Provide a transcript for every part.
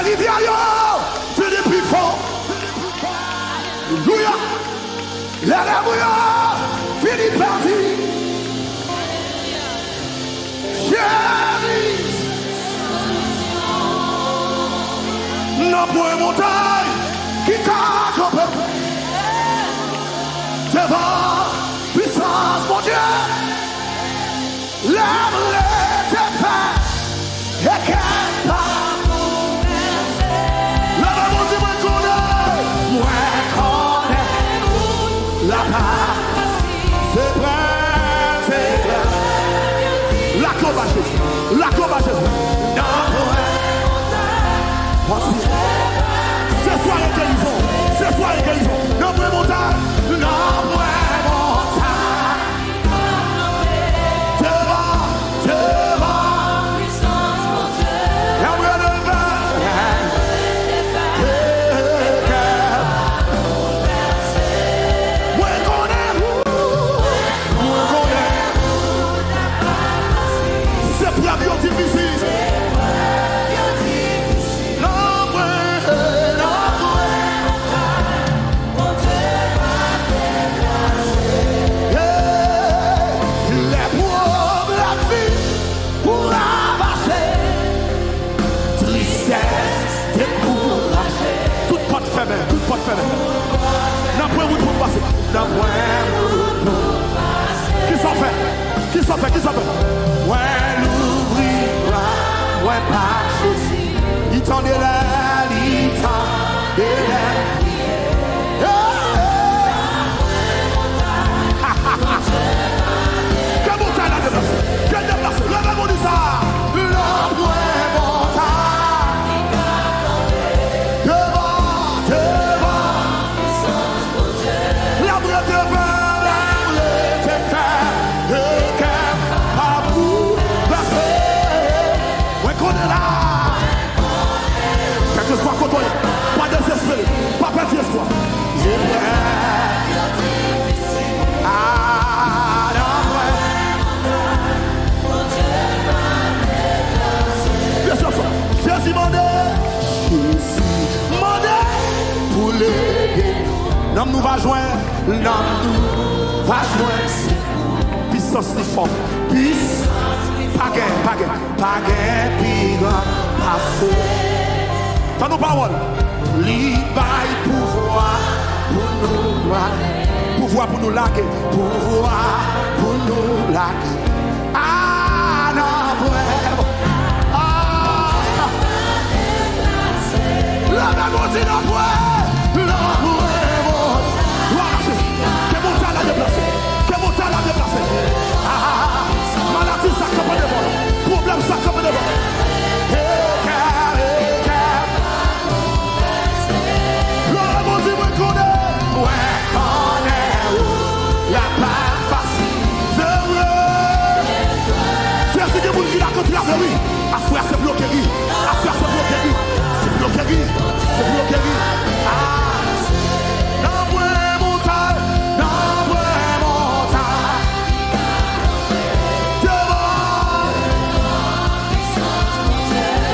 La rivière, c'est des plus forts. Alléluia. La rivière, finit par vie. Chérie, n'a point montagne qui cache un peu. Devant puissance, mon Dieu, lève-les tes pères et qu'elle parle. Lève mon Dieu, moi connais la part. C'est vrai, c'est vrai. La combat, Jésus. Non, voici. Ce soir, les guérisons. Ce soir, les guérisons. Non, point montagne. Non, point montagne. Devant. Puissance, mon Dieu. L'amour de moi connais. C'est pour la vie difficile. Toute porte fermée. N'a point route pour passer. N'a point route pour passer. Qui s'en fait? Ouais, l'ouvrira. Ouais, pas souci. Il t'en est là, il t'en est là. Quelle montagne la déplace? Quelle déplace? Lève-moi du ça. Sois content, pas désespéré, pas perdre espoir. Jésus mandé pour l'aider. L'homme nous va joindre, puissance les forts, puissance, pas gain, pire, passé. Dans nos paroles, libaille pouvoir pour nous laguer, Ah non, vraiment. La même aussi, non, maladie, ça comme des vols. Problème, ça comme des vols. La part facile. C'est ce que vous dites à côté de la vie. Affaire c'est bloqué. C'est bloqué. Non, point montagne. Devant.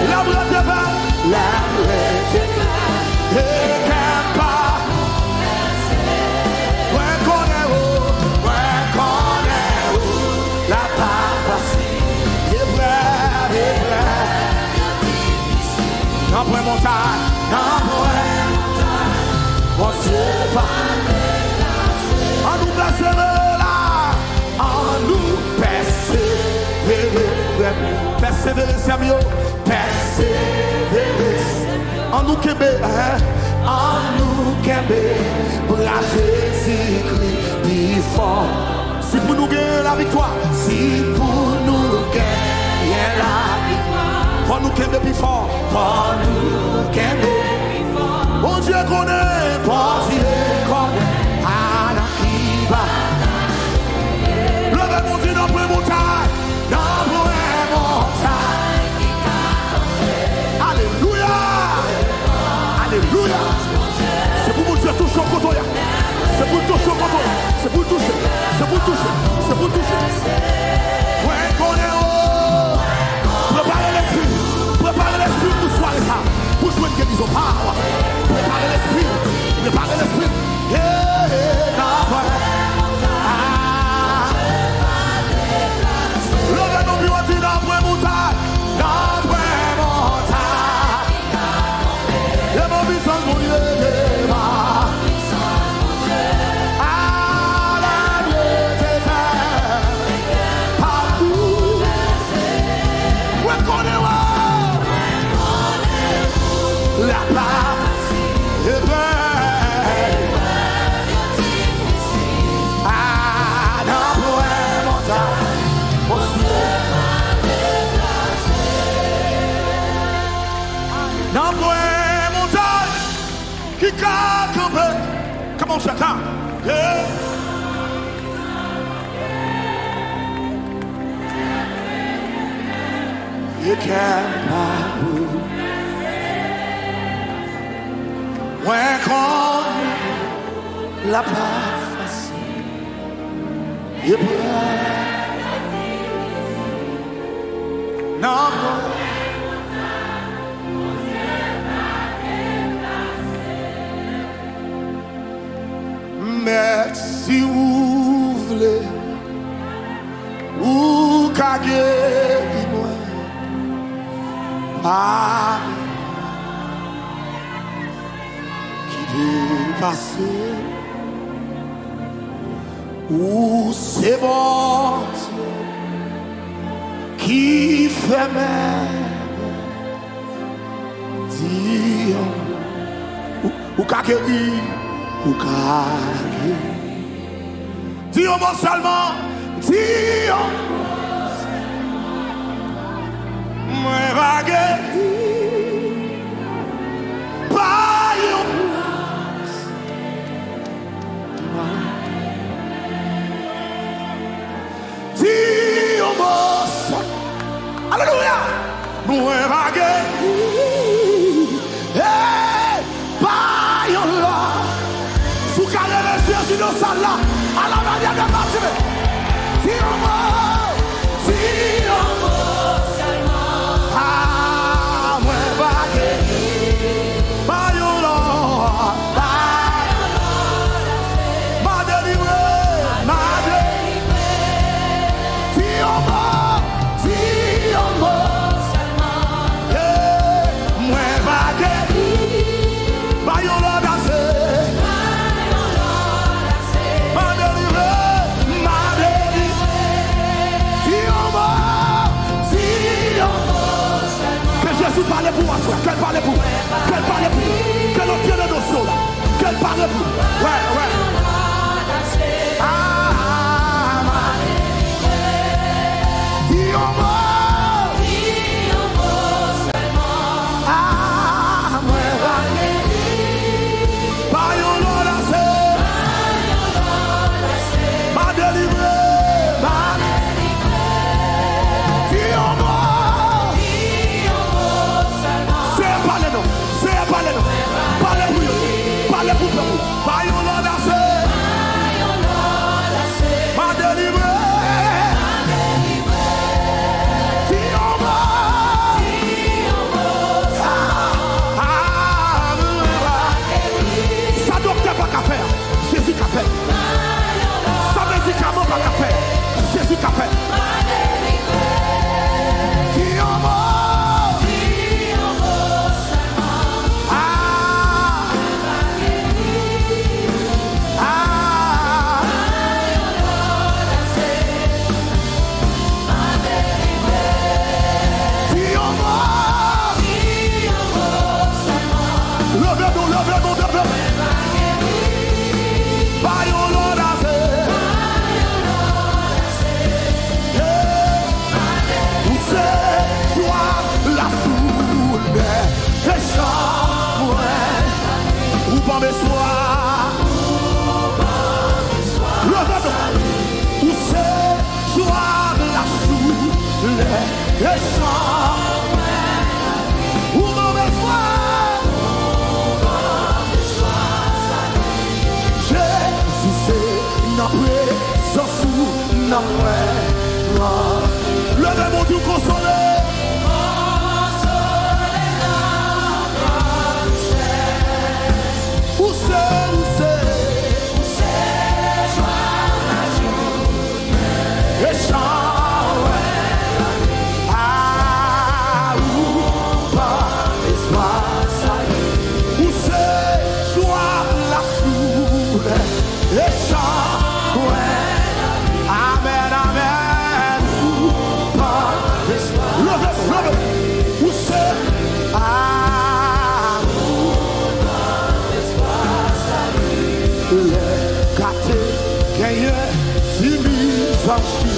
La brette devant. Non, point montagne. Mon Dieu, on nous persévérer persévérer, c'est mieux. Persévérer. En nous kébé, bras Jésus-Christ, plus fort. Si pour nous gagner la victoire, faut nous kébé plus fort. Mon Dieu connaît, Anakiba. Levez mon Dieu dans le montagne. Alléluia. C'est pour mon Dieu toucher au côté. C'est pour toucher au côté. C'est pour toucher. Ouais, qu'on est haut. Préparez l'esprit pour soirée ça. Pour jouer Come on, check out. Yeah. You can't buy when con la paz you no merci ouvre ou kage moi ah passé où c'est bon qui fait même dire ou kakeri ou kakeri dire moi seulement dire moi kakeri Alléluia. Nous hey, by your love. Sous carré les yeux sur nos salles là, à la manière de marcher. Ah, moi by your love. Ma délivré, ma parle pour moi, qu'elle parle pour, qu'elle parle pour, qu'elle obtienne le dossier là, qu'elle parle pour, ouais. Jésus qu'a fait. Levez mon Dieu consolé. Où c'est Gâté, gagné, fini,